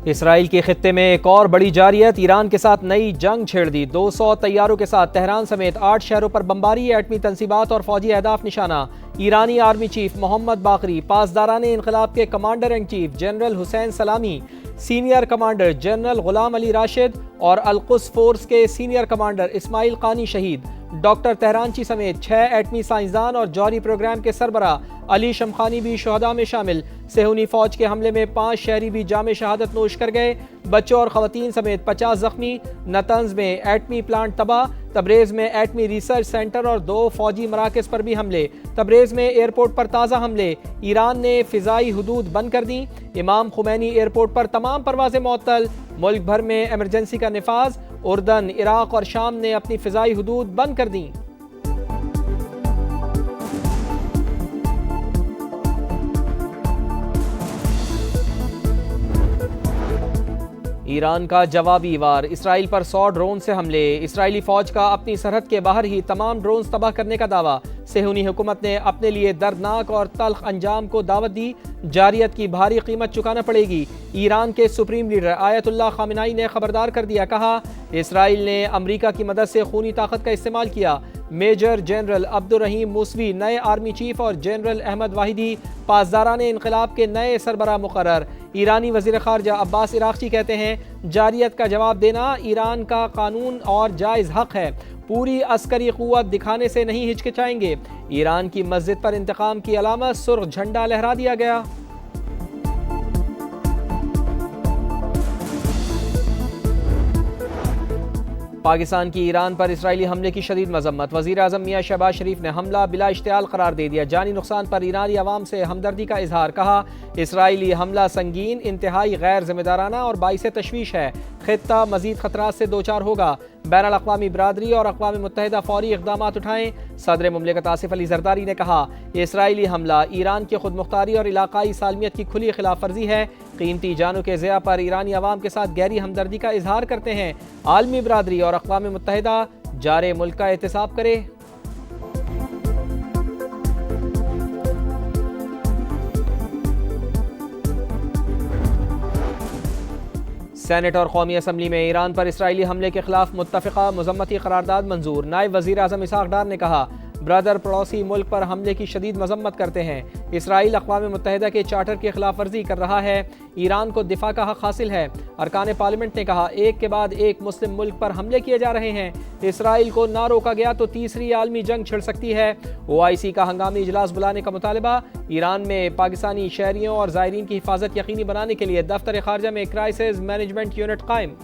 اسرائیل کے خطے میں ایک اور بڑی جارحیت، ایران کے ساتھ نئی جنگ چھیڑ دی۔ 200 طیاروں کے ساتھ تہران سمیت 8 شہروں پر بمباری، ایٹمی تنصیبات اور فوجی اہداف نشانہ۔ ایرانی آرمی چیف محمد باقری، پاسداران انقلاب کے commander in chief general Hossein Salami, senior commander general Ghulam علی راشد اور القدس فورس کے سینئر کمانڈر اسماعیل قانی شہید۔ ڈاکٹر تہرانچی سمیت 6 ایٹمی سائنسدان اور جوہری پروگرام کے سربراہ علی شمخانی بھی شہداء میں شامل۔ صہیونی فوج کے حملے میں 5 شہری بھی جام شہادت نوش کر گئے، بچوں اور خواتین سمیت 50 زخمی۔ نتنز میں ایٹمی پلانٹ تباہ، تبریز میں ایٹمی ریسرچ سینٹر اور 2 فوجی مراکز پر بھی حملے۔ تبریز میں ایئرپورٹ پر تازہ حملے، ایران نے فضائی حدود بند کر دیں۔ امام خمینی ایئرپورٹ پر تمام پروازیں معطل، ملک بھر میں ایمرجنسی کا نفاذ۔ اردن، عراق اور شام نے اپنی فضائی حدود بند کر دیں۔ ایران کا جوابی وار، اسرائیل پر 100 ڈرون سے حملے۔ اسرائیلی فوج کا اپنی سرحد کے باہر ہی تمام ڈرونز تباہ کرنے کا دعویٰ۔ صہیونی حکومت نے اپنے لیے دردناک اور تلخ انجام کو دعوت دی، جارحیت کی بھاری قیمت چکانا پڑے گی۔ ایران کے سپریم لیڈر آیت اللہ خامنائی نے خبردار کر دیا، کہا اسرائیل نے امریکہ کی مدد سے خونی طاقت کا استعمال کیا۔ میجر جنرل عبدالرحیم موسوی نئے آرمی چیف اور جنرل احمد واحدی پاسداران انقلاب کے نئے سربراہ مقرر۔ ایرانی وزیر خارجہ عباس عراقچی کہتے ہیں جارحیت کا جواب دینا ایران کا قانون اور جائز حق ہے، پوری عسکری قوت دکھانے سے نہیں ہچکچائیں گے۔ ایران کی مسجد پر انتقام کی علامت سرخ جھنڈا لہرا دیا گیا۔ پاکستان کی ایران پر اسرائیلی حملے کی شدید مذمت، وزیر اعظم میاں شہباز شریف نے حملہ بلا اشتعال قرار دے دیا، جانی نقصان پر ایرانی عوام سے ہمدردی کا اظہار، کہا اسرائیلی حملہ سنگین، انتہائی غیر ذمہ دارانہ اور باعث تشویش ہے، خطہ مزید خطرات سے دوچار ہوگا، بین الاقوامی برادری اور اقوام متحدہ فوری اقدامات اٹھائیں۔ صدر مملکت آصف علی زرداری نے کہا اسرائیلی حملہ ایران کی خود مختاری اور علاقائی سالمیت کی کھلی خلاف ورزی ہے، قیمتی جانوں کے ضیاع پر ایرانی عوام کے ساتھ گہری ہمدردی کا اظہار کرتے ہیں، عالمی برادری اور اقوام متحدہ جارے ملک کا احتساب کرے۔ سینٹ اور قومی اسمبلی میں ایران پر اسرائیلی حملے کے خلاف متفقہ مذمتی قرارداد منظور، نائب وزیر اعظم اسحاق ڈار نے کہا برادر پڑوسی ملک پر حملے کی شدید مذمت کرتے ہیں، اسرائیل اقوام متحدہ کے چارٹر کی خلاف ورزی کر رہا ہے، ایران کو دفاع کا حق حاصل ہے۔ ارکان پارلیمنٹ نے کہا ایک کے بعد ایک مسلم ملک پر حملے کیے جا رہے ہیں، اسرائیل کو نہ روکا گیا تو تیسری عالمی جنگ چھڑ سکتی ہے۔ OIC کا ہنگامی اجلاس بلانے کا مطالبہ، ایران میں پاکستانی شہریوں اور زائرین کی حفاظت یقینی بنانے کے لیے دفتر خارجہ میں کرائسس مینجمنٹ یونٹ قائم۔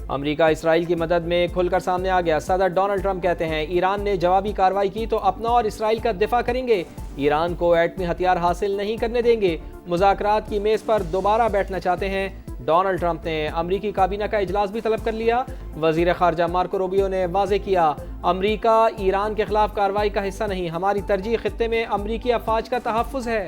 امریکہ اسرائیل کی مدد میں کھل کر سامنے آ گیا، صدر ڈونلڈ ٹرمپ کہتے ہیں ایران نے جوابی کارروائی کی تو اپنا اور اسرائیل کا دفاع کریں گے، ایران کو ایٹمی ہتھیار حاصل نہیں کرنے دیں گے، مذاکرات کی میز پر دوبارہ بیٹھنا چاہتے ہیں۔ ڈونلڈ ٹرمپ نے امریکی کابینہ کا اجلاس بھی طلب کر لیا۔ وزیر خارجہ مارکو روبیو نے واضح کیا امریکہ ایران کے خلاف کارروائی کا حصہ نہیں، ہماری ترجیح خطے میں امریکی افواج کا تحفظ ہے۔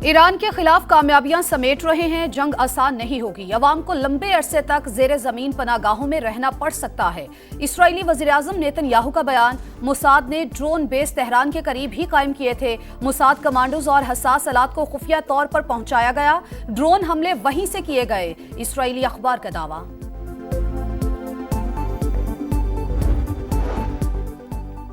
ایران کے خلاف کامیابیاں سمیٹ رہے ہیں، جنگ آسان نہیں ہوگی، عوام کو لمبے عرصے تک زیر زمین پناہ گاہوں میں رہنا پڑ سکتا ہے۔ اسرائیلی وزیر اعظم نیتن یاہو کا بیان، موساد نے ڈرون بیس تہران کے قریب ہی قائم کیے تھے، موساد کمانڈوز اور حساس آلات کو خفیہ طور پر پہنچایا گیا، ڈرون حملے وہیں سے کیے گئے، اسرائیلی اخبار کا دعویٰ۔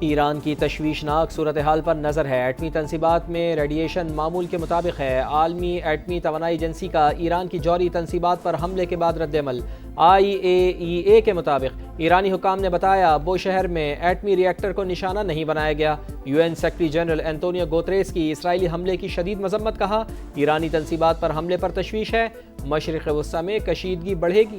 ایران کی تشویشناک صورتحال پر نظر ہے، ایٹمی تنصیبات میں ریڈیشن معمول کے مطابق ہے، عالمی ایٹمی توانائی ایجنسی کا ایران کی جوہری تنصیبات پر حملے کے بعد رد عمل۔ IAEA کے مطابق ایرانی حکام نے بتایا بو شہر میں ایٹمی ری ایکٹر کو نشانہ نہیں بنایا گیا۔ UN secretary general Antonio Guterres کی اسرائیلی حملے کی شدید مذمت، کہا ایرانی تنصیبات پر حملے پر تشویش ہے، مشرق وسطی میں کشیدگی بڑھے گی۔